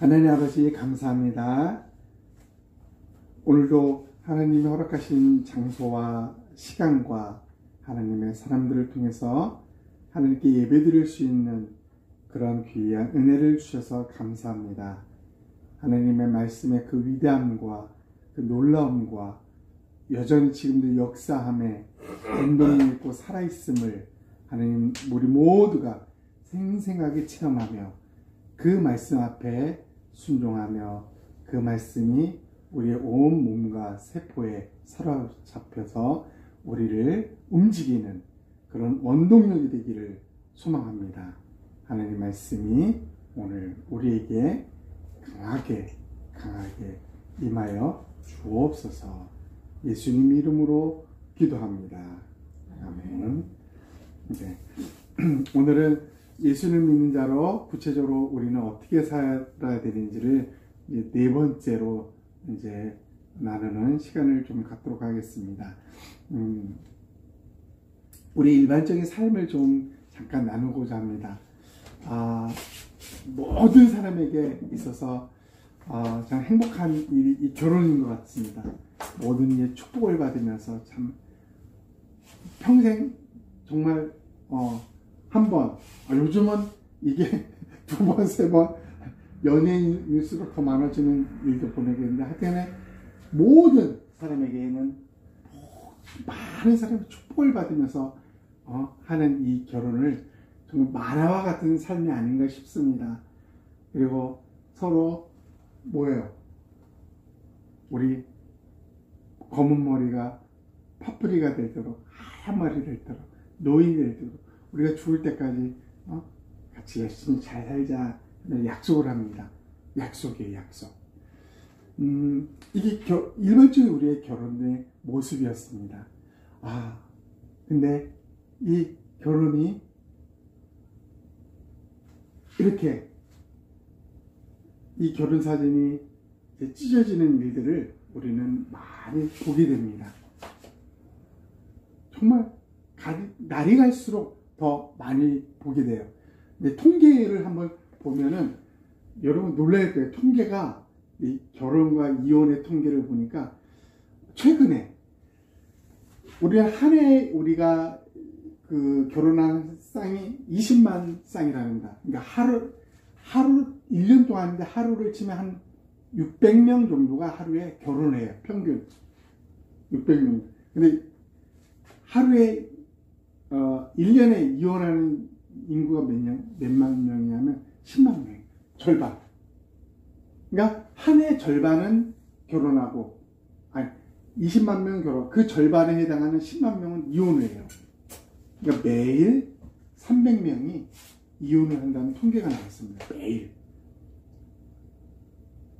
하나님 아버지 감사합니다. 오늘도 하나님이 허락하신 장소와 시간과 하나님의 사람들을 통해서 하나님께 예배드릴 수 있는 그런 귀한 은혜를 주셔서 감사합니다. 하나님의 말씀의 그 위대함과 그 놀라움과 여전히 지금도 역사함에 운동력 있고 살아있음을 하나님 우리 모두가 생생하게 체험하며 그 말씀 앞에 순종하며 그 말씀이 우리의 온 몸과 세포에 사로잡혀서 우리를 움직이는 그런 원동력이 되기를 소망합니다. 하나님 말씀이 오늘 우리에게 강하게 임하여 주옵소서. 예수님 이름으로 기도합니다. 아멘. 네. 오늘은 예수를 믿는 자로 구체적으로 우리는 어떻게 살아야 되는지를 이제 네 번째로 이제 나누는 시간을 좀 갖도록 하겠습니다. 우리 일반적인 삶을 좀 잠깐 나누고자 합니다. 모든 사람에게 있어서 참 행복한 일이 이 결혼인 것 같습니다. 모든 일에 축복을 받으면서 참 평생 정말 한 번, 요즘은 이게 두 번, 세 번 연예인일수록 더 많아지는 일도 보내겠는데 하여튼에 모든 사람에게는 많은 사람이 축복을 받으면서 하는 이 결혼을 정말 만화와 같은 삶이 아닌가 싶습니다. 그리고 서로 뭐예요? 우리 검은 머리가 파뿌리가 되도록 하얀 머리 되도록 노인이 되도록 우리가 죽을 때까지 같이 열심히 잘 살자 약속을 합니다. 약속이에요, 약속. 이게 일반적인 우리의 결혼의 모습이었습니다. 근데 이 결혼이 이렇게 이 결혼 사진이 찢어지는 일들을 우리는 많이 보게 됩니다. 정말 날이 갈수록 더 많이 보게 돼요. 근데 통계를 한번 보면은 여러분 놀랄 거예요. 통계가 이 결혼과 이혼의 통계를 보니까 최근에 한 해에 우리가 그 결혼한 쌍이 20만 쌍이랍니다. 그러니까 하루 1년 동안인데 하루를 치면 한 600명 정도가 하루에 결혼을 해요. 평균 600명. 근데 하루에 1년에 이혼하는 인구가 몇만 명이냐면 10만 명. 절반. 그러니까 한 해 절반은 결혼하고 20만 명은 결혼. 그 절반에 해당하는 10만 명은 이혼을 해요. 그러니까 매일 300명이 이혼을 한다는 통계가 나왔습니다. 매일.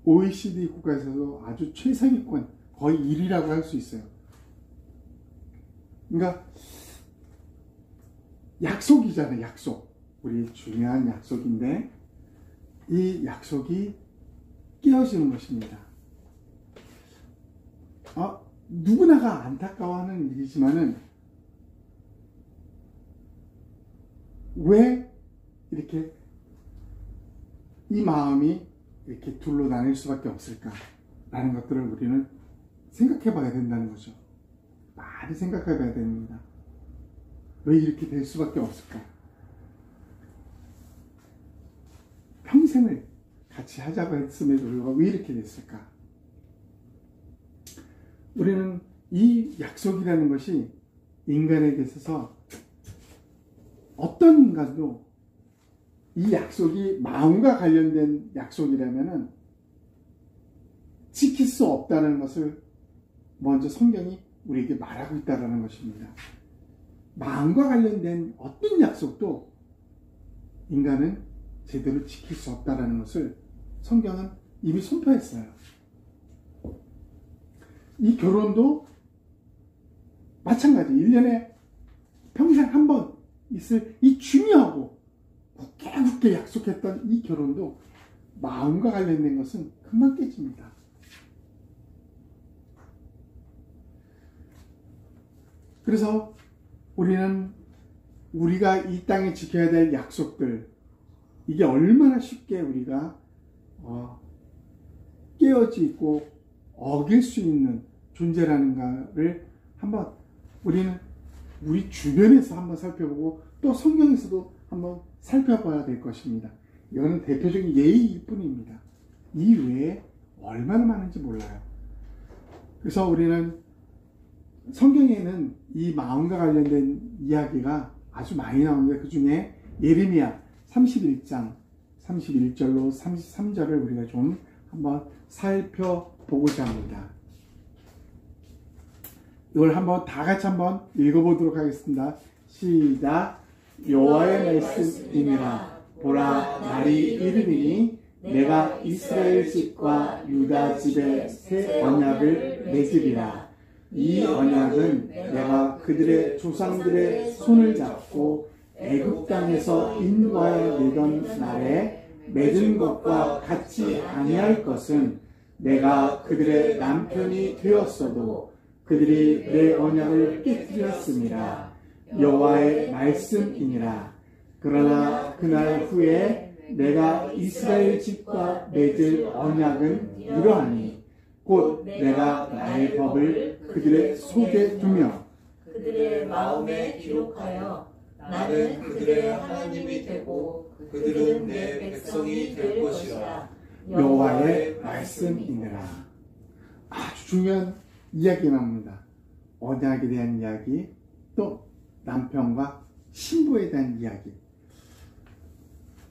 OECD 국가에서도 아주 최상위권 거의 1위라고 할 수 있어요. 그러니까 약속이잖아요. 약속. 우리 중요한 약속인데 이 약속이 깨어지는 것입니다. 누구나가 안타까워하는 일이지만은 왜 이렇게 이 마음이 이렇게 둘로 나뉠 수밖에 없을까라는 것들을 우리는 생각해 봐야 된다는 거죠. 많이 생각해 봐야 됩니다. 왜 이렇게 될 수밖에 없을까? 평생을 같이 하자고 했음에도 불구하고 왜 이렇게 됐을까? 우리는 이 약속이라는 것이 인간에게 있어서 어떤 인간도 이 약속이 마음과 관련된 약속이라면은 지킬 수 없다는 것을 먼저 성경이 우리에게 말하고 있다는 것입니다. 마음과 관련된 어떤 약속도 인간은 제대로 지킬 수 없다는 것을 성경은 이미 선포했어요. 이 결혼도 마찬가지. 1년에 평생 한 번 있을 이 중요하고 굳게 약속했던 이 결혼도 마음과 관련된 것은 금방 깨집니다. 그래서 우리는 우리가 이 땅에 지켜야 될 약속들, 이게 얼마나 쉽게 우리가 깨어져 있고 어길 수 있는 존재라는가를 한번 우리는 우리 주변에서 한번 살펴보고 또 성경에서도 한번 살펴봐야 될 것입니다. 이거는 대표적인 예의일 뿐입니다. 이 외에 얼마나 많은지 몰라요. 그래서 우리는 성경에는 이 마음과 관련된 이야기가 아주 많이 나오는데 그 중에 예레미야 31장 31절로 33절을 우리가 좀 한번 살펴보고자 합니다. 이걸 한번 다 같이 한번 읽어보도록 하겠습니다. 시작. 여호와의 말씀이니라. 보라, 날이 이르리니 내가 이스라엘 집과 유다 집에 새 언약을 맺으리라. 이 언약은 내가 그들의 조상들의 손을 잡고 애굽 땅에서 인도하여 내던 날에 맺은 것과 같이 아니할 것은 내가 그들의 남편이 되었어도 그들이 내 언약을 깨뜨렸음이라. 여호와의 말씀이니라. 그러나 그날 후에 내가 이스라엘 집과 맺을 언약은 이러하니 곧 내가 나의 법을 그들의 속에 두며 그들의 마음에 기록하여 나는 그들의 하나님이 되고 그들은 내 백성이 될 것이라. 여호와의 말씀이니라. 아주 중요한 이야기 나옵니다. 언약에 대한 이야기, 또 남편과 신부에 대한 이야기.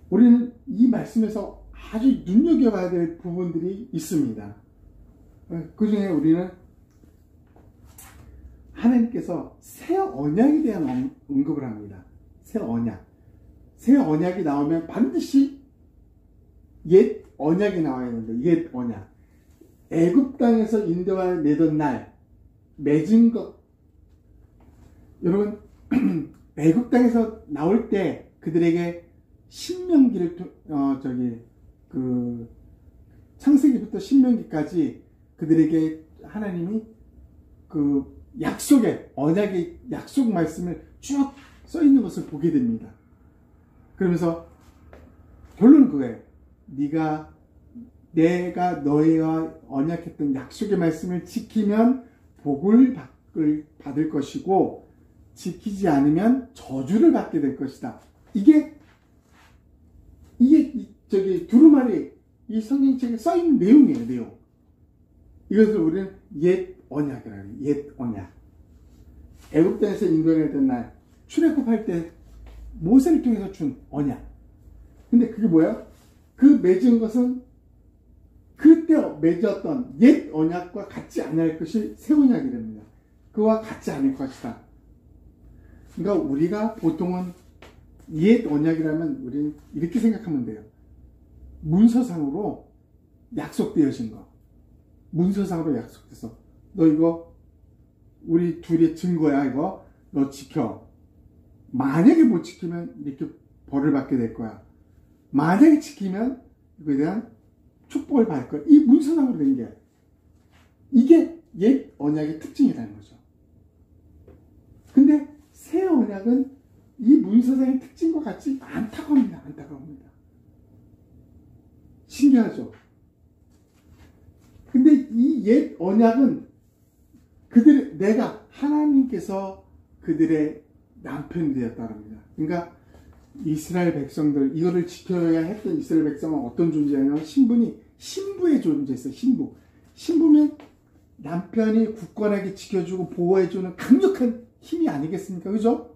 우리는 이 말씀에서 아주 눈여겨봐야 될 부분들이 있습니다. 그 중에 우리는 하나님께서 새 언약에 대한 언급을 합니다. 새 언약. 새 언약이 나오면 반드시 옛 언약이 나와야 되는데, 옛 언약. 애굽 땅에서 인도하여 내던 날 맺은 것. 여러분, 애굽 땅에서 나올 때 그들에게 신명기를 창세기부터 신명기까지 그들에게 하나님이 그 약속의 언약의 약속 말씀을 쭉 써 있는 것을 보게 됩니다. 그러면서 결론은 그거예요. 내가 너희와 언약했던 약속의 말씀을 지키면 복을 받을 것이고 지키지 않으면 저주를 받게 될 것이다. 이게 두루마리 이 성경책에 써 있는 내용이에요. 내용. 이것을 우리는 옛 언약이라고 해요. 옛 언약. 애굽 땅에서 인도하던 날 출애굽할 때 모세를 통해서 준 언약. 근데 그게 뭐야? 그 맺은 것은 그때 맺었던 옛 언약과 같지 않을 것이 새 언약이 됩니다. 그와 같지 않을 것이다. 그러니까 우리가 보통은 옛 언약이라면 우리는 이렇게 생각하면 돼요. 문서상으로 약속되어진 거. 문서상으로 약속돼서 너 이거 우리 둘의 증거야. 이거 너 지켜. 만약에 못 지키면 이렇게 벌을 받게 될 거야. 만약에 지키면 이거에 대한 축복을 받을 거야. 이 문서상으로 된 게 이게 옛 언약의 특징이라는 거죠. 근데 새 언약은 이 문서상의 특징과 같지 않다고 합니다. 않다고 합니다. 신기하죠? 근데 이 옛 언약은 내가 하나님께서 그들의 남편이 되었다고 합니다. 그러니까 이스라엘 백성들, 이거를 지켜야 했던 이스라엘 백성은 어떤 존재냐면 신부의 존재였어요. 신부면 남편이 굳건하게 지켜주고 보호해주는 강력한 힘이 아니겠습니까? 그죠?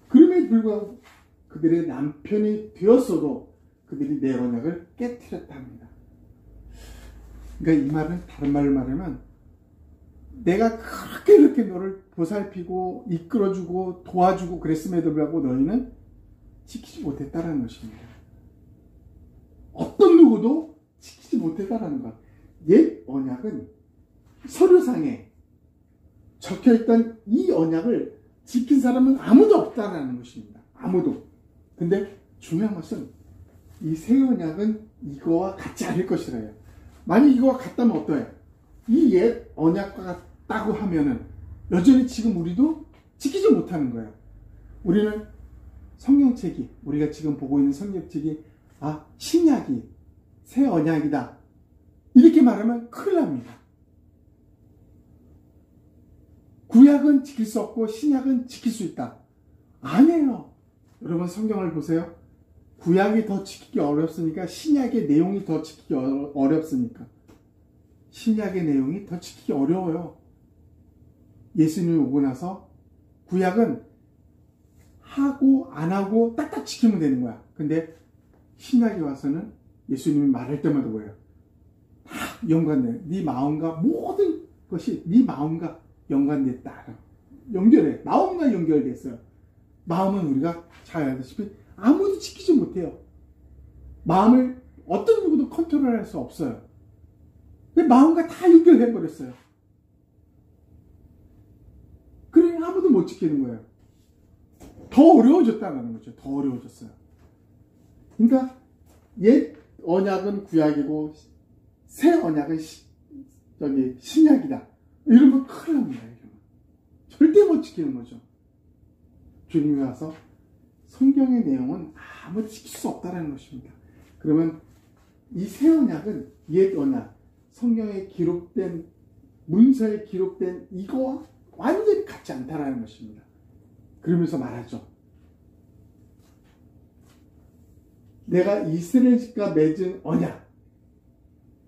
그럼에도 불구하고 그들의 남편이 되었어도 그들이 내 언약을 깨뜨렸다 합니다. 그러니까 이 말은 다른 말로 말하면 내가 그렇게 너를 보살피고 이끌어주고 도와주고 그랬음에도 불구하고 너희는 지키지 못했다라는 것입니다. 어떤 누구도 지키지 못했다라는 것. 옛 언약은 서류상에 적혀있던 이 언약을 지킨 사람은 아무도 없다라는 것입니다. 아무도. 근데 중요한 것은 이 새 언약은 이거와 같지 않을 것이래요. 만약 이거와 같다면 어떠해요? 이 옛 언약과 같다고 하면은 여전히 지금 우리도 지키지 못하는 거예요. 우리는 성경책이, 우리가 지금 보고 있는 성경책이 신약이 새 언약이다 이렇게 말하면 큰일 납니다. 구약은 지킬 수 없고 신약은 지킬 수 있다. 아니에요. 여러분 성경을 보세요. 구약이 더 지키기 어렵으니까 신약의 내용이 더 지키기 어렵으니까 신약의 내용이 더 지키기 어려워요. 예수님이 오고 나서 구약은 하고 안 하고 딱딱 지키면 되는 거야. 근데 신약에 와서는 예수님이 말할 때마다 뭐예요? 다 연관돼. 네 마음과 모든 것이 네 마음과 연관됐다. 연결해. 마음과 연결됐어요. 마음은 우리가 잘 알다시피 아무도 지키지 못해요. 마음을 어떤 누구도 컨트롤할 수 없어요. 근데 마음과 다 연결해버렸어요. 그래 아무도 못 지키는 거예요. 더 어려워졌다는 거죠. 더 어려워졌어요. 그러니까 옛 언약은 구약이고 새 언약은 신약이다. 이러면 큰일 납니다. 이러면. 절대 못 지키는 거죠. 주님이 와서 성경의 내용은 아무도 지킬 수 없다는 것입니다. 그러면 이 새 언약은 옛 언약, 성경에 기록된 문서에 기록된 이거와 완전히 같지 않다는 것입니다. 그러면서 말하죠. 내가 이스라엘 집과 맺은 언약.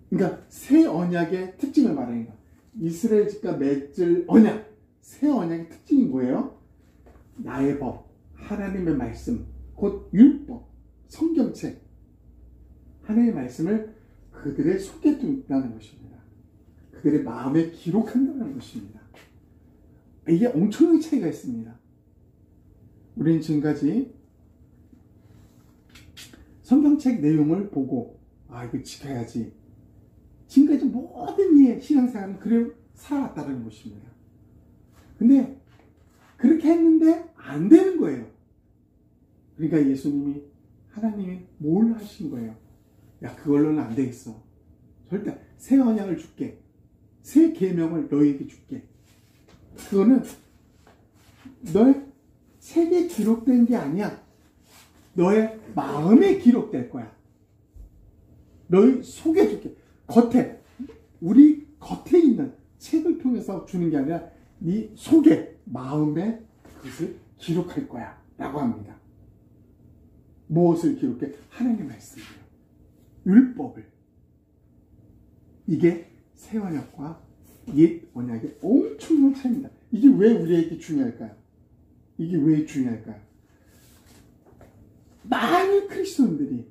그러니까 새 언약의 특징을 말하는 거예요. 이스라엘 집과 맺을 언약. 새 언약의 특징이 뭐예요? 나의 법, 하나님의 말씀, 곧 율법, 성경책. 하나님의 말씀을 그들의 속에 둔다는 것입니다. 그들의 마음에 기록한다는 것입니다. 이게 엄청난 차이가 있습니다. 우리는 지금까지 성경책 내용을 보고 이거 지켜야지. 지금까지 모든 이의 신앙생활은 그래 살아왔다는 것입니다. 근데 그렇게 했는데 안 되는 거예요. 그러니까 예수님이 하나님이 뭘 하신 거예요? 야 그걸로는 안 되겠어. 절대 새 언약을 줄게. 새 계명을 너에게 줄게. 그거는 너의 책에 기록된 게 아니야. 너의 마음에 기록될 거야. 너의 속에 줄게. 겉에 우리 겉에 있는 책을 통해서 주는 게 아니라 네 속에 마음에 그것을 기록할 거야 라고 합니다. 무엇을 기록해? 하나님의 말씀이에요. 율법을. 이게 새 언약과 옛 언약의 엄청난 차이입니다. 이게 왜 우리에게 중요할까요? 이게 왜 중요할까요? 많은 크리스천들이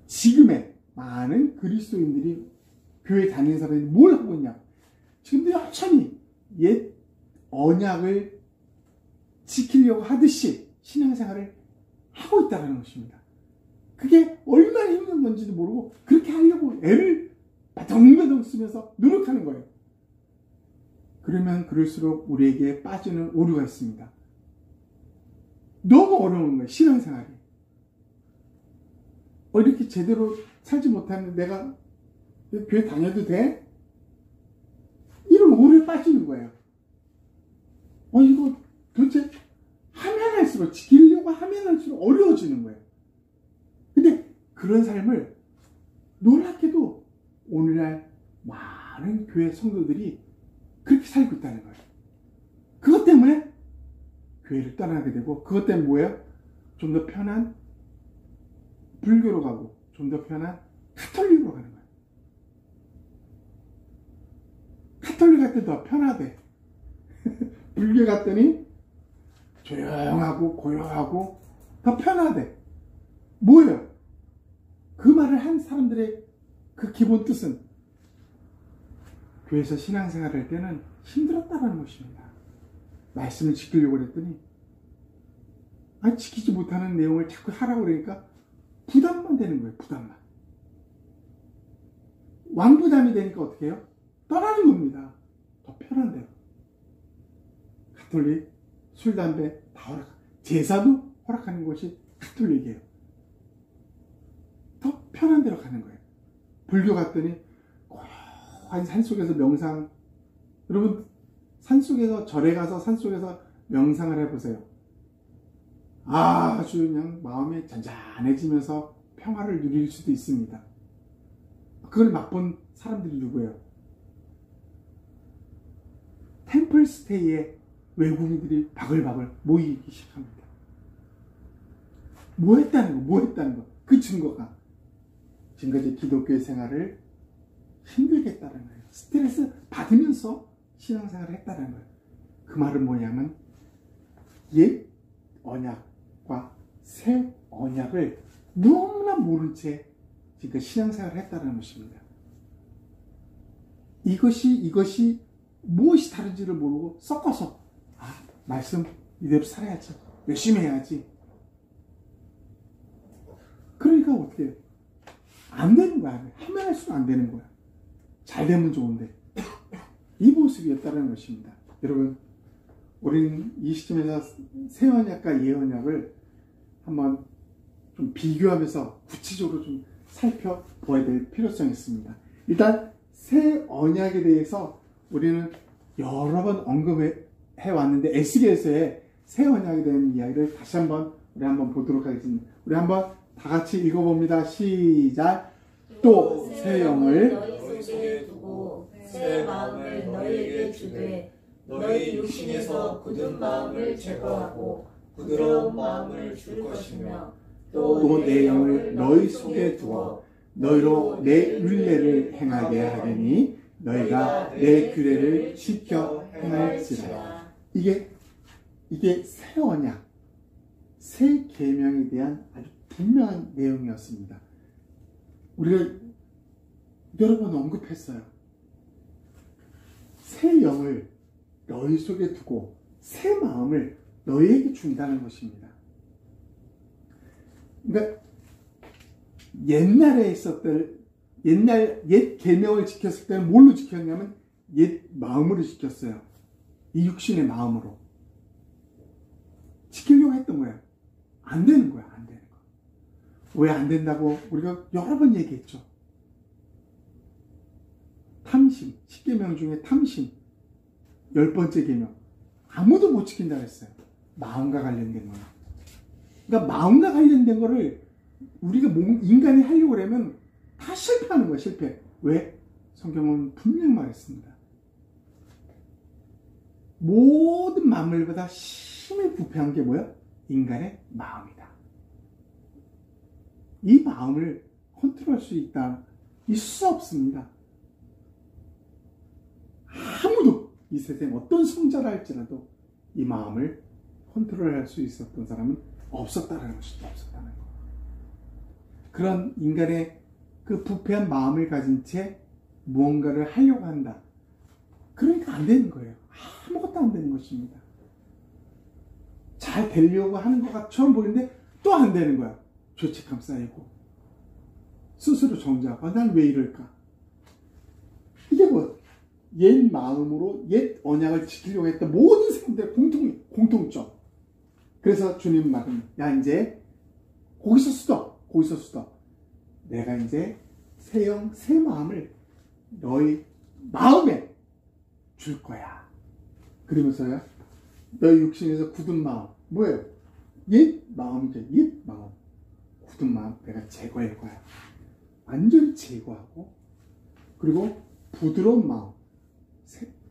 지금의 많은 그리스도인들이 교회 다니는 사람들이 뭘 하고 있냐? 지금도 여전히 옛 언약을 지키려고 하듯이 신앙생활을 하고 있다는 것입니다. 그게 얼마나 힘든 건지도 모르고 그렇게 하려고 애를 바덩바덩 쓰면서 노력하는 거예요. 그러면 그럴수록 우리에게 빠지는 오류가 있습니다. 너무 어려운 거예요. 신앙생활이. 이렇게 제대로 살지 못하는데 내가 교회 다녀도 돼? 이런 오류에 빠지는 거예요. 이거 도대체 하면 할수록 지키려고 하면 할수록 어려워지는 거예요. 근데 그런 삶을 놀랍게도 오늘날 많은 교회 성도들이 그렇게 살고 있다는 거예요. 그것 때문에 교회를 떠나게 되고 그것 때문에 뭐예요? 좀 더 편한 불교로 가고 좀 더 편한 카톨릭으로 가는 거예요. 카톨릭 갈 때 더 편하대. 불교 갔더니 조용하고 고요하고 더 편하대. 뭐예요? 그 말을 한 사람들의 그 기본 뜻은 교회에서 신앙생활을 할 때는 힘들었다는 것입니다. 말씀을 지키려고 했더니 지키지 못하는 내용을 자꾸 하라고 그러니까 부담만 되는 거예요. 부담만. 왕부담이 되니까 어떻게 해요? 떠나는 겁니다. 더 편한 대로. 가톨릭, 술, 담배 다 허락. 제사도 허락하는 것이 가톨릭이에요. 더 편한 대로 가는 거예요. 불교 갔더니 고요한 산속에서 명상. 여러분 산속에서 절에 가서 산속에서 명상을 해보세요. 아주 그냥 마음이 잔잔해지면서 평화를 누릴 수도 있습니다. 그걸 맛본 사람들이 누구예요? 템플스테이에 외국인들이 바글바글 모이기 시작합니다. 뭐 했다는 거. 그 증거가 지금까지 기독교의 생활을 힘들게 했다는 거예요. 스트레스 받으면서 신앙생활을 했다는 거예요. 그 말은 뭐냐면 옛 언약과 새 언약을 너무나 모른 채 지금 신앙생활을 했다는 것입니다. 이것이 무엇이 다른지를 모르고 섞어서 말씀 이대로 살아야지, 열심히 해야지. 그러니까 어떻게 해요? 안 되는 거야. 하면 할수록 안 되는 거야. 잘 되면 좋은데. 이 모습이었다는 것입니다. 여러분, 우리는 이 시점에서 새 언약과 예 언약을 한번 좀 비교하면서 구체적으로 좀 살펴보아야 될 필요성이 있습니다. 일단 새 언약에 대해서 우리는 여러 번 언급해 왔는데 에스겔서의 새 언약에 대한 이야기를 다시 한번 우리 한번 보도록 하겠습니다. 우리 한번 다 같이 읽어봅니다. 시작. 또 새 영을 너희 속에 두고 새 마음을 너희에게 주되 너희 육신에서 굳은 마음을 제거하고 부드러운 마음을 줄 것이며 또 내 영을 너희 속에 두어 너희로 내 율례를 행하게 하리니 너희가 내 규례를 지켜 행할지라. 이게 새 언약, 새 계명에 대한 아주 분명한 내용이었습니다. 우리가 여러 번 언급했어요. 새 영을 너희 속에 두고 새 마음을 너희에게 준다는 것입니다. 그러니까 옛날에 있었던 옛 계명을 지켰을 때는 뭘로 지켰냐면 옛 마음으로 지켰어요. 이 육신의 마음으로 지키려고 했던 거예요. 안 되는 거야. 안 되는 거. 왜 안 된다고 우리가 여러 번 얘기했죠. 탐심, 10계명 중에 탐심 10번째 계명 아무도 못 지킨다고 했어요. 마음과 관련된 거예요. 그러니까 마음과 관련된 거를 우리가 인간이 하려고 하면 다 실패하는 거야. 실패. 왜? 성경은 분명히 말했습니다. 모든 만물보다 심히 부패한 게 뭐야? 인간의 마음이다. 이 마음을 컨트롤할 수 있다. 있을 수 없습니다. 아무도 이 세상에 어떤 성자라 할지라도 이 마음을 컨트롤할 수 있었던 사람은 없었다는 것이죠. 없었다는 것. 그런 인간의 그 부패한 마음을 가진 채 무언가를 하려고 한다. 그러니까 안 되는 거예요. 아무것도 안 되는 것입니다. 잘 되려고 하는 것 같처럼 보이는데 또 안 되는 거야. 죄책감 쌓이고 스스로 정죄하고 난 왜 이럴까? 이게 뭐 옛 마음으로 옛 언약을 지키려고 했던 모든 사람들의 공통점. 그래서 주님 말은 야 이제 거기서 수도 내가 이제 새 영, 새 마음을 너희 마음에 줄 거야. 그러면서요 너희 육신에서 굳은 마음 뭐예요? 옛 마음이죠. 옛 마음 굳은 마음 내가 제거할 거야. 완전히 제거하고 그리고 부드러운 마음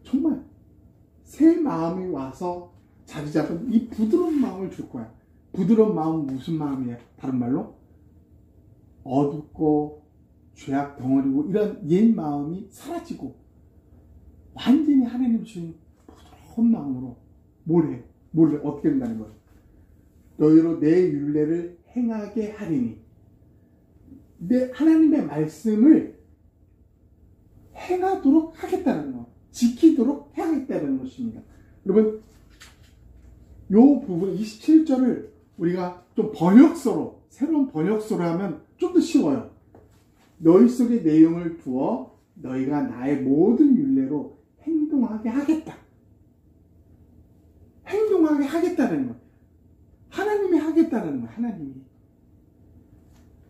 정말 새 마음이 와서 자리 잡은 이 부드러운 마음을 줄 거야. 부드러운 마음은 무슨 마음이에요? 다른 말로 어둡고 죄악 덩어리고 이런 옛 마음이 사라지고 완전히 하나님 주신 부드러운 마음으로 뭘 해? 어떻게 된다는 거예요? 너희로 내 율례를 행하게 하리니 내 하나님의 말씀을 행하도록 하겠다는 거, 지키도록 하겠다는 것입니다. 여러분, 요 부분 27절을 우리가 좀 번역서로 새로운 번역서로 하면 좀 더 쉬워요. 너희 속에 내용을 두어 너희가 나의 모든 율례로 행동하게 하겠다. 행동하게 하겠다는 거. 하나님이 하겠다는 거. 하나님이.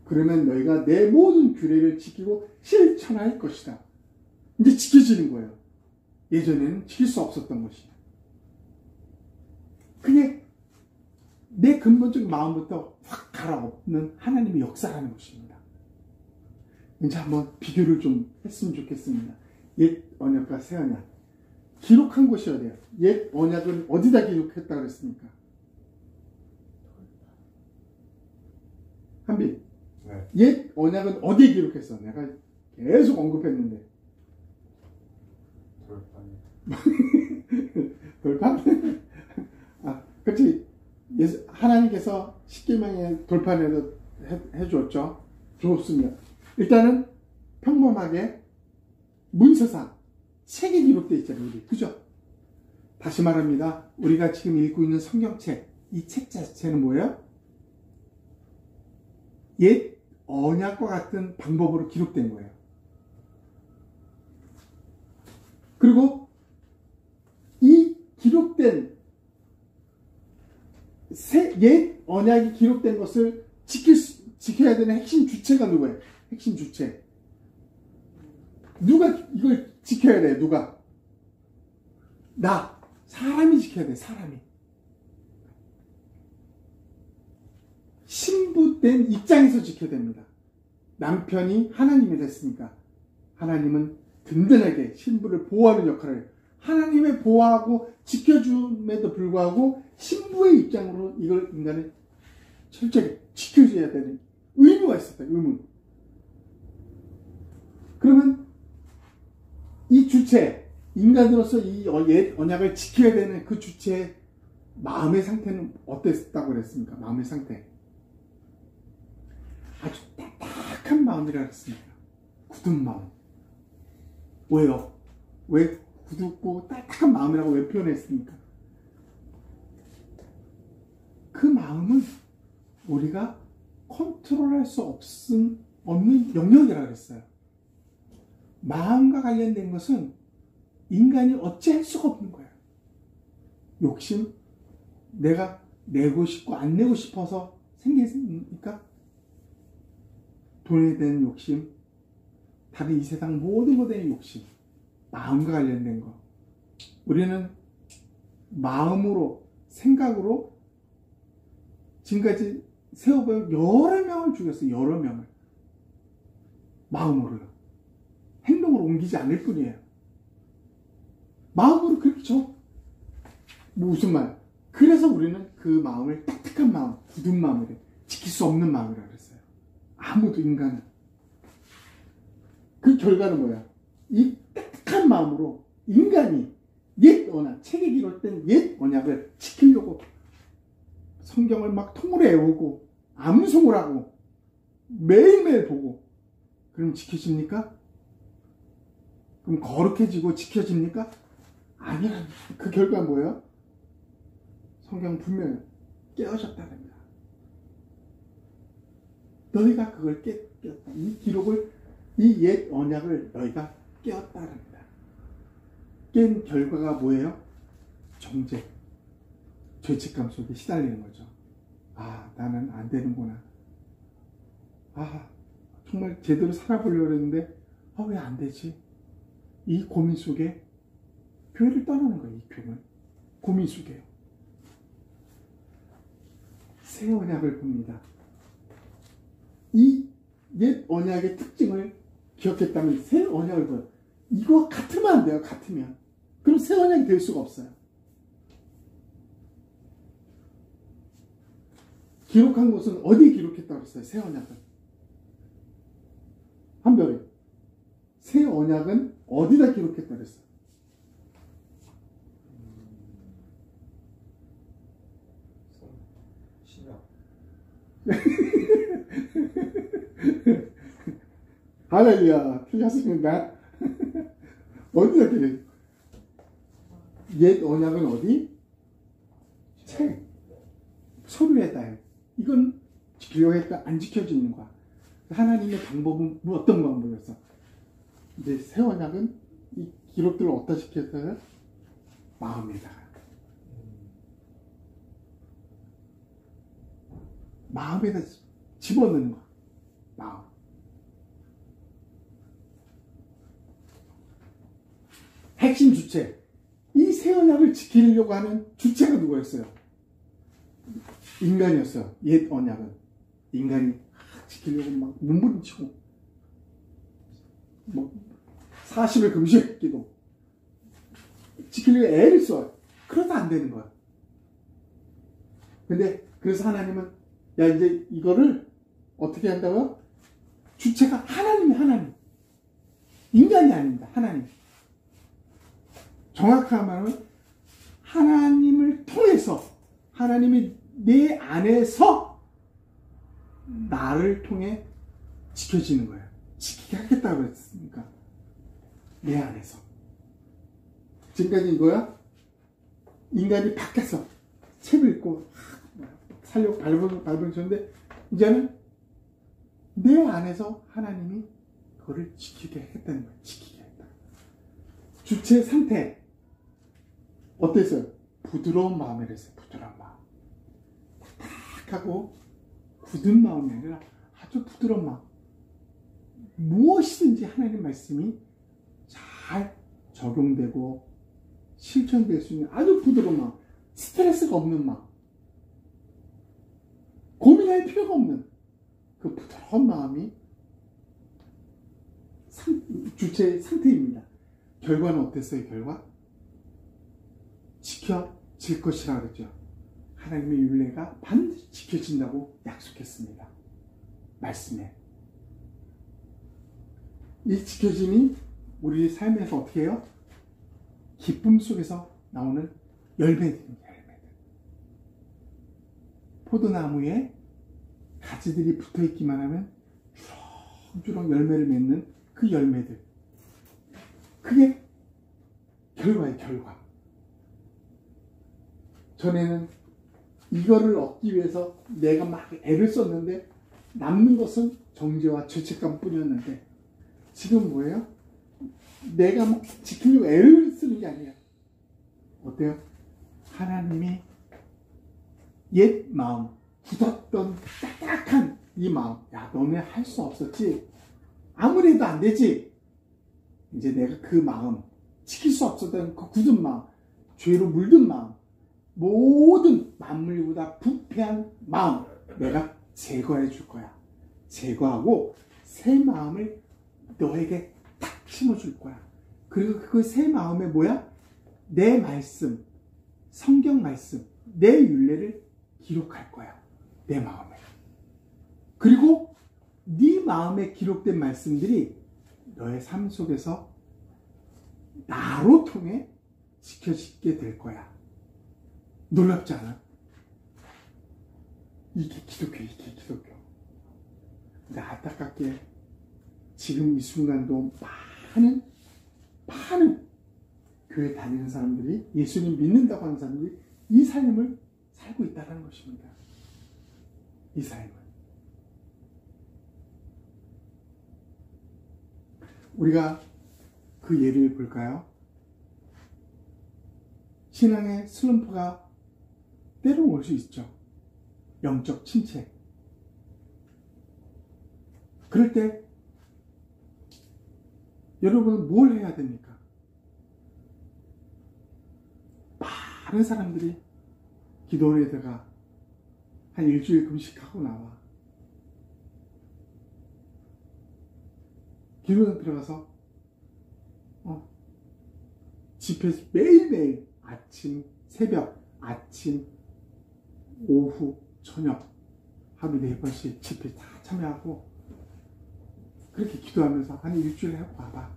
그러면 너희가 내 모든 규례를 지키고 실천할 것이다. 이제 지켜지는 거예요. 예전에는 지킬 수 없었던 것이야. 그게 내 근본적인 마음부터 확 갈아엎는 하나님의 역사라는 것입니다. 이제 한번 비교를 좀 했으면 좋겠습니다. 옛 언약과 새 언약. 기록한 곳이어야 돼요. 옛 언약은 어디다 기록했다 그랬습니까? 한비. 네. 옛 언약은 어디에 기록했어? 내가 계속 언급했는데. 돌판? 아, 그렇지. 하나님께서 십계명의 돌판에도 해주었죠. 좋습니다. 일단은 평범하게 문서상 책에 기록되어 있잖아요. 우리. 그죠? 다시 말합니다. 우리가 지금 읽고 있는 성경책, 이 책 자체는 뭐예요? 옛 언약과 같은 방법으로 기록된 거예요. 그리고 이 기록된 옛 언약이 기록된 것을 지켜야 되는 핵심 주체가 누구예요? 핵심 주체. 누가 이걸 지켜야 돼? 누가? 나. 사람이 지켜야 돼. 사람이. 신부된 입장에서 지켜야 됩니다. 남편이 하나님이 됐으니까 하나님은 든든하게 신부를 보호하는 역할을 해요. 하나님의 보호하고 지켜줌에도 불구하고 신부의 입장으로 이걸 인간을 철저하게 지켜줘야 되는 의무가 있었다. 의무. 그러면 이 주체, 인간으로서 이 옛 언약을 지켜야 되는 그 주체의 마음의 상태는 어땠다고 그랬습니까? 마음의 상태. 아주 딱딱한 마음이라 그랬습니다. 굳은 마음. 왜요? 왜 굳고 딱딱한 마음이라고 왜 표현했습니까? 그 마음은 우리가 컨트롤할 수 없는 영역이라고 그랬어요. 마음과 관련된 것은 인간이 어찌할 수가 없는 거예요. 욕심, 내가 내고 싶고 안 내고 싶어서 생기니까 돈에 대한 욕심, 다른 이 세상 모든 것에 대한 욕심, 마음과 관련된 거. 우리는 마음으로, 생각으로 지금까지 세워본 여러 명을 죽였어요. 여러 명을. 마음으로요. 행동으로 옮기지 않을 뿐이에요. 마음으로 그렇죠. 무슨 말? 그래서 우리는 그 마음을 딱딱한 마음, 굳은 마음을 지킬 수 없는 마음이라고 그랬어요. 아무도 인간은. 그 결과는 뭐야? 이 딱딱한 마음으로 인간이 옛 언약, 책에 기록된 옛 언약을 지키려고 성경을 막 통으로 외우고 암송을 하고 매일매일 보고 그럼 지켜집니까? 그럼 거룩해지고 지켜집니까? 아니야. 그 결과는 뭐예요? 성경 분명히 깨어졌다는 거야. 너희가 그걸 깼다. 이 기록을, 이 옛 언약을 너희가 깨었다는 거야. 깬 결과가 뭐예요? 정죄. 죄책감 속에 시달리는 거죠. 아, 나는 안 되는구나. 아, 정말 제대로 살아보려고 했는데 왜 안 되지? 이 고민 속에 교회를 떠나는 거예요. 이 교회는 고민 속에요. 새 언약을 봅니다. 이 옛 언약의 특징을 기억했다면 새 언약을 봐요. 이거 같으면 안 돼요. 같으면. 그럼 새 언약이 될 수가 없어요. 기록한 곳은 어디에 기록했다고 했어요? 새 언약은. 한별이. 새 언약은 어디다 기록했다고 했어요? 신약. 할렐루야. 틀렸습니다. 어디다 기록? 옛 언약은 어디? 책. 서류에다요. 이건 기록했다 안 지켜지는 거야. 하나님의 방법은 어떤 방법이었어? 이제 새 언약은 이 기록들을 어디다 지켰어요? 마음에다가. 마음에다 집어넣는 거야. 마음. 핵심 주체. 이 새 언약을 지키려고 하는 주체가 누구였어요? 인간이었어요. 옛 언약은. 인간이 지키려고 막 몸부림치고, 뭐, 40일 금식기도 지키려고 애를 써요. 그러다 안 되는 거야. 근데, 그래서 하나님은, 야, 이제 이거를 어떻게 한다고요? 주체가 하나님이 하나님. 인간이 아닙니다. 하나님. 정확한 말은 하나님을 통해서, 하나님이 내 안에서 나를 통해 지켜지는 거예요. 지키게 하겠다고 했으니까. 내 안에서. 지금까지 이거야? 인간이 밖에서 책을 읽고 살려고 발버둥 쳤는데, 이제는 내 안에서 하나님이 그거를 지키게 했다는 거예요. 지키게 했다. 주체 상태 어땠어요? 부드러운 마음이랬어요. 부드러운 마음. 딱딱하고 굳은 마음이 아니라 아주 부드러운 마음. 무엇이든지 하나님 말씀이 잘 적용되고 실천될 수 있는 아주 부드러운 마음. 스트레스가 없는 마음. 고민할 필요가 없는 그 부드러운 마음이 주체의 상태입니다. 결과는 어땠어요? 결과? 지켜질 것이라 그랬죠. 하나님의 율례가 반드시 지켜진다고 약속했습니다. 말씀에. 이 지켜짐이 우리 삶에서 어떻게 해요? 기쁨 속에서 나오는 열매들입니다. 열매들. 포도나무에 가지들이 붙어있기만 하면 주렁주렁 열매를 맺는 그 열매들. 그게 결과예요. 결과. 전에는 이거를 얻기 위해서 내가 막 애를 썼는데 남는 것은 정죄와 죄책감 뿐이었는데, 지금 뭐예요? 내가 막 지키려고 애를 쓰는 게 아니에요. 어때요? 하나님이 옛 마음, 굳었던 딱딱한 이 마음, 야, 너네 할 수 없었지? 아무리 해도 안 되지? 이제 내가 그 마음, 지킬 수 없었던 그 굳은 마음, 죄로 물든 마음, 모든 만물보다 부패한 마음, 내가 제거해 줄 거야. 제거하고 새 마음을 너에게 탁 심어줄 거야. 그리고 그 새 마음에 뭐야? 내 말씀, 성경 말씀, 내 율례를 기록할 거야. 내 마음에. 그리고 네 마음에 기록된 말씀들이 너의 삶 속에서 나로 통해 지켜지게 될 거야. 놀랍지 않아? 이게 기독교, 이게 기독교. 근데 안타깝게 지금 이 순간도 많은 교회 다니는 사람들이, 예수님 믿는다고 하는 사람들이 이 삶을 살고 있다는 것입니다. 이 삶을. 우리가 그 예를 볼까요? 신앙의 슬럼프가 때로 올 수 있죠. 영적 침체. 그럴 때 여러분은 뭘 해야 됩니까? 많은 사람들이 기도원에 들어가 한 일주일 금식하고 나와. 기도원 들어가서 집회에서 매일매일 아침, 새벽, 아침, 오후, 저녁 하루 4번씩 집회 다 참여하고 그렇게 기도하면서 한 일주일 하고 와봐.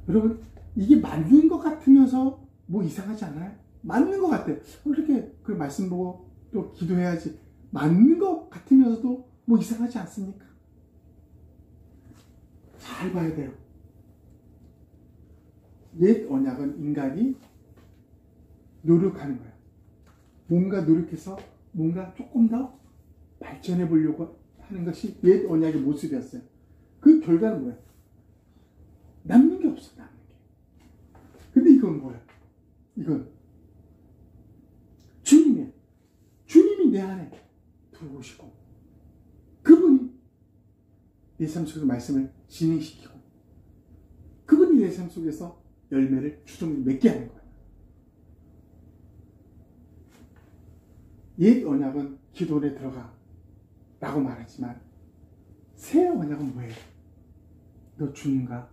여러분, 이게 맞는 것 같으면서 뭐 이상하지 않아요? 맞는 것 같아. 그렇게 그 말씀 보고 또 기도해야지. 맞는 것 같으면서도 뭐 이상하지 않습니까? 잘 봐야 돼요. 옛 언약은 인간이 노력하는 거예요. 뭔가 노력해서 뭔가 조금 더 발전해 보려고 하는 것이 옛 언약의 모습이었어요. 그 결과는 뭐야? 남는 게 없어, 남는 게. 근데 이건 뭐야? 이건 주님이 내 안에 들어오시고 그분이 내 삶 속에서 말씀을 진행시키고 그분이 내 삶 속에서 열매를 주섬 맺게 하는 거예요. 옛 언약은 기도에 들어가 라고 말하지만 새 언약은 뭐예요? 너 주님과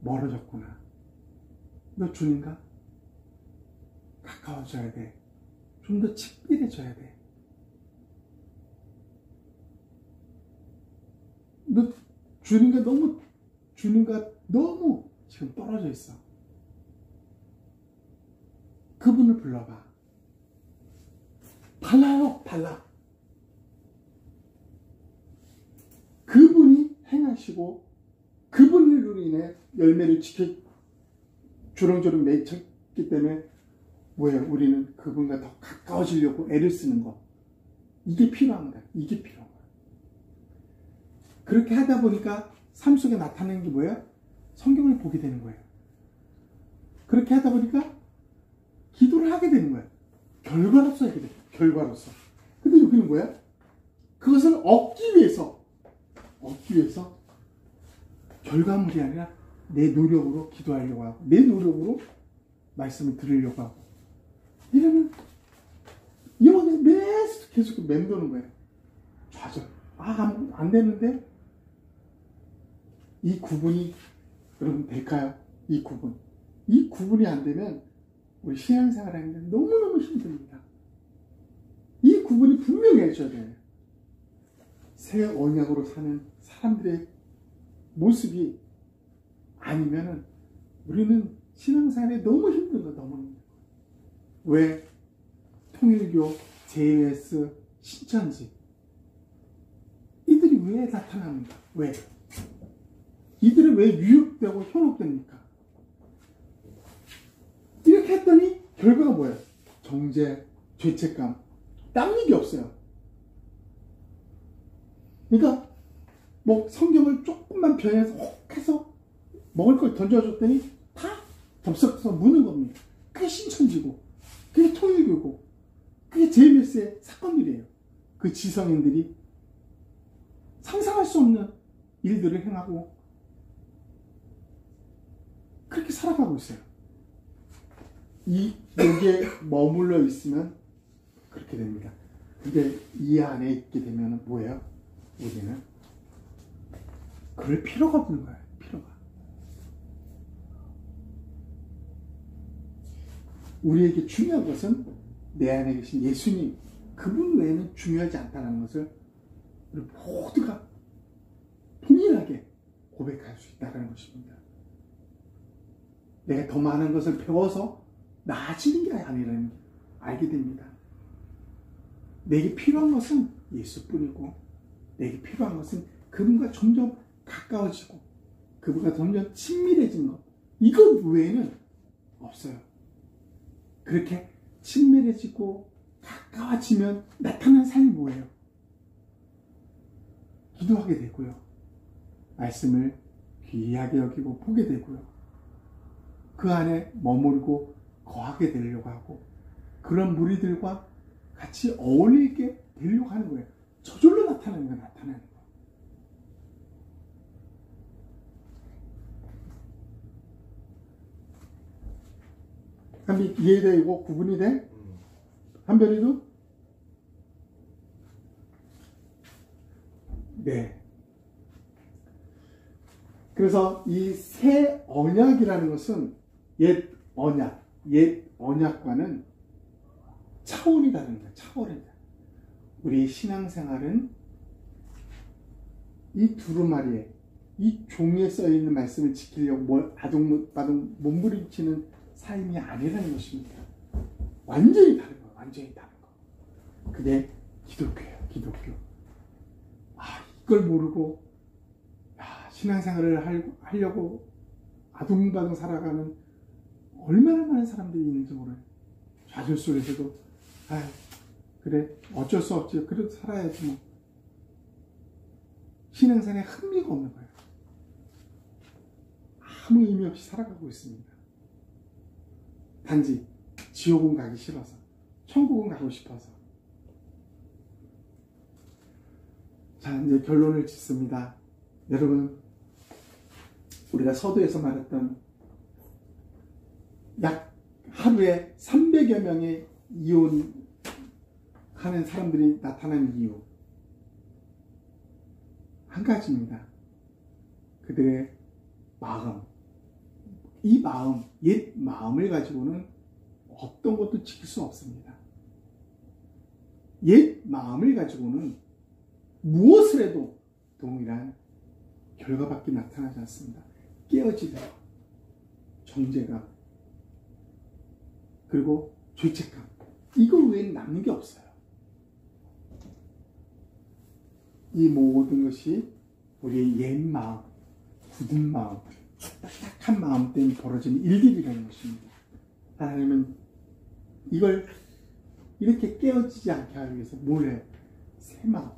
멀어졌구나. 너 주님과 가까워져야 돼. 좀 더 친밀해져야 돼. 너 주님과 너무 지금 떨어져 있어. 그분을 불러봐. 달라요, 달라. 그분이 행하시고 그분으로 인해 열매를 주렁주렁 맺혔기 때문에 뭐예요? 우리는 그분과 더 가까워지려고 애를 쓰는 거. 이게 필요한 거야. 이게 필요한 거야. 그렇게 하다 보니까 삶 속에 나타나는 게 뭐예요? 성경을 보게 되는 거예요. 그렇게 하다 보니까 기도를 하게 되는 거예요. 결과로서 하게 돼요. 결과로서. 근데 여기는 뭐야? 그것을 얻기 위해서 결과물이 아니라 내 노력으로 기도하려고 하고 내 노력으로 말씀을 들으려고 하고 이러면 영혼이 계속 맴도는 거예요. 좌절. 안 되는데 이 구분이 여러분 될까요? 이 구분이 안 되면 우리 신앙생활 하는 데 너무너무 힘듭니다. 이 구분이 분명해져야 돼요. 새 언약으로 사는 사람들의 모습이 아니면은 우리는 신앙생활에 너무 힘든 거, 너무 힘든 거. 왜? 통일교, JS, 신천지 이들이 왜 나타납니까? 왜? 이들은 왜 유혹되고 현혹됩니까? 이렇게 했더니 결과가 뭐예요? 정죄, 죄책감, 딴 얘기 없어요. 그러니까 뭐 성경을 조금만 변해서 혹해서 먹을 걸 던져줬더니 다 덥석덥석 무는 겁니다. 그게 신천지고 그게 통일교고 그게 JBS의 사건들이에요. 그 지성인들이 상상할 수 없는 일들을 행하고 그렇게 살아가고 있어요. 여기에 머물러 있으면 그렇게 됩니다. 근데 이 안에 있게 되면 뭐예요? 우리는 그럴 필요가 없는 거예요. 필요가. 우리에게 중요한 것은 내 안에 계신 예수님, 그분 외에는 중요하지 않다는 것을 우리 모두가 동일하게 고백할 수 있다는 것입니다. 내가 더 많은 것을 배워서 나아지는 게 아니라는 걸 알게 됩니다. 내게 필요한 것은 예수뿐이고 내게 필요한 것은 그분과 점점 가까워지고 그분과 점점 친밀해진 것, 이것 외에는 없어요. 그렇게 친밀해지고 가까워지면 나타나는 삶이 뭐예요? 기도하게 되고요. 말씀을 귀하게 여기고 보게 되고요. 그 안에 머물고 거하게 되려고 하고 그런 무리들과 같이 어울리게 되려고 하는 거예요. 저절로 나타나는 거, 나타나는 거. 이해되고 구분이 돼? 한별이도? 네. 그래서 이 새 언약이라는 것은 옛 언약과는 차원이 다른 거예요. 차원이 다른. 우리 신앙생활은 이 두루마리에 이 종이에 써있는 말씀을 지키려고 바둥바둥 몸부림치는 삶이 아니라는 것입니다. 완전히 다른 거예요. 완전히 다른 거. 그게 기독교예요. 기독교. 이걸 모르고 신앙생활을 하려고 아둥바둥 살아가는 얼마나 많은 사람들이 있는지 몰라요. 좌절 속에서도 그래 어쩔 수 없지. 그래도 살아야지 뭐. 신앙생활에 흥미가 없는 거예요. 아무 의미 없이 살아가고 있습니다. 단지 지옥은 가기 싫어서, 천국은 가고 싶어서. 자, 이제 결론을 짓습니다. 여러분, 우리가 서두에서 말했던 약 하루에 300여 명의 이혼 하는 사람들이 나타난 이유 한 가지입니다. 그들의 마음, 이 마음, 옛 마음을 가지고는 어떤 것도 지킬 수 없습니다. 옛 마음을 가지고는 무엇을 해도 동일한 결과밖에 나타나지 않습니다. 깨어지다, 정죄감, 그리고 죄책감, 이거 외에는 남는 게 없어요. 이 모든 것이 우리의 옛 마음, 굳은 마음, 딱딱한 마음 때문에 벌어지는 일들이라는 것입니다. 하나님은 이걸 이렇게 깨어지지 않게 하기 위해서 뭘 해요? 새 마음,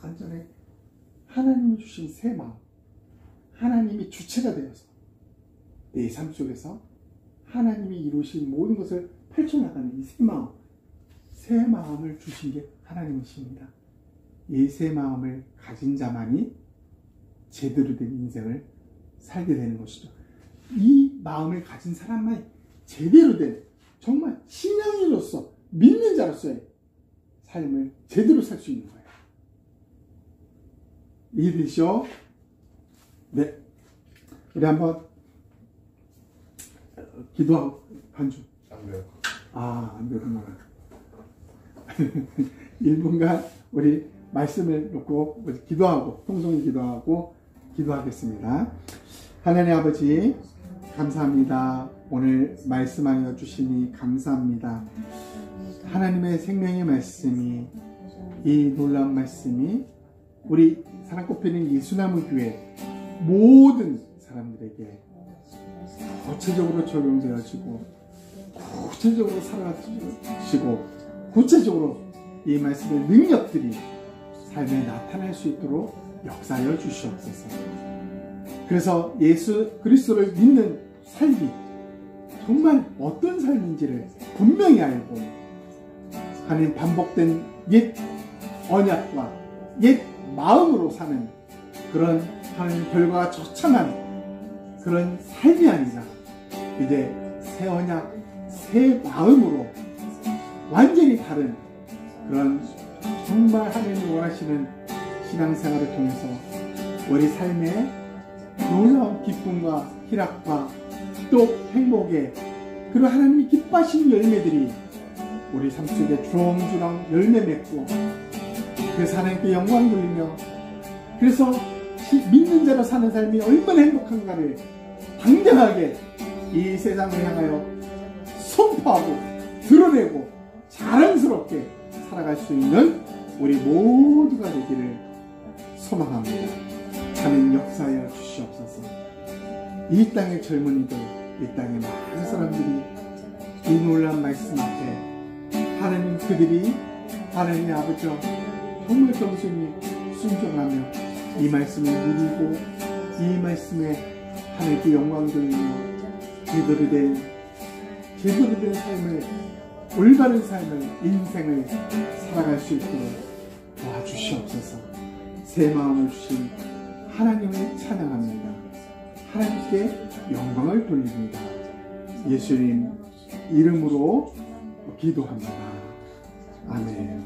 완전히 하나님이 주신 새 마음, 하나님이 주체가 되어서 내 삶 속에서 하나님이 이루신 모든 것을 펼쳐나가는 이 새 마음을 주신 게 하나님이십니다. 이 새 마음을 가진 자만이 제대로 된 인생을 살게 되는 것이죠. 이 마음을 가진 사람만이 제대로 된, 정말 신앙인으로서 믿는 자로서의 삶을 제대로 살 수 있는 거예요. 이해되시죠? 네. 우리 한번 기도하고 반주. 안 돼요. 안 되구나. 1분간 우리 말씀을 놓고 기도하고, 통성히 기도하고, 기도하겠습니다. 하나님 아버지, 감사합니다. 오늘 말씀하여 주시니 감사합니다. 하나님의 생명의 말씀이, 이 놀라운 말씀이 우리 사랑꽃피는 예수나무 교회 모든 사람들에게 구체적으로 적용되어지고, 구체적으로 살아가시고, 구체적으로 이 말씀의 능력들이 삶에 나타날 수 있도록 역사하여 주시옵소서. 그래서 예수 그리스도를 믿는 삶이 정말 어떤 삶인지를 분명히 알고, 하나님 반복된 옛 언약과 옛 마음으로 사는 그런 하나님 결과가 처참한 그런 삶이 아니라 이제 새 언약, 새 마음으로 완전히 다른 그런 정말 하나님이 원하시는 신앙생활을 통해서 우리 삶의 놀라운 기쁨과 희락과 또 행복의, 그리고 하나님이 기뻐하시는 열매들이 우리 삶 속에 주렁주렁 열매 맺고, 그래서 하나님께 영광 돌리며, 그래서 믿는 자로 사는 삶이 얼마나 행복한가를 당당하게 이 세상을 향하여 선포하고 드러내고 자랑스럽게 살아갈 수 있는 우리 모두가 되기를 소망합니다. 하나님 역사하여 주시옵소서. 이 땅의 젊은이들, 이 땅의 많은 사람들이 이 놀라운 말씀 앞에 하나님, 그들이 하나님의 아버지 정말 겸손히 순종하며 이 말씀을 누리고 이 말씀에 하나님께 영광 돌리며 제대로 된 삶을, 올바른 삶을, 인생을 살아갈 수 있도록 도와주시옵소서. 새 마음을 주신 하나님을 찬양합니다. 하나님께 영광을 돌립니다. 예수님 이름으로 기도합니다. 아멘.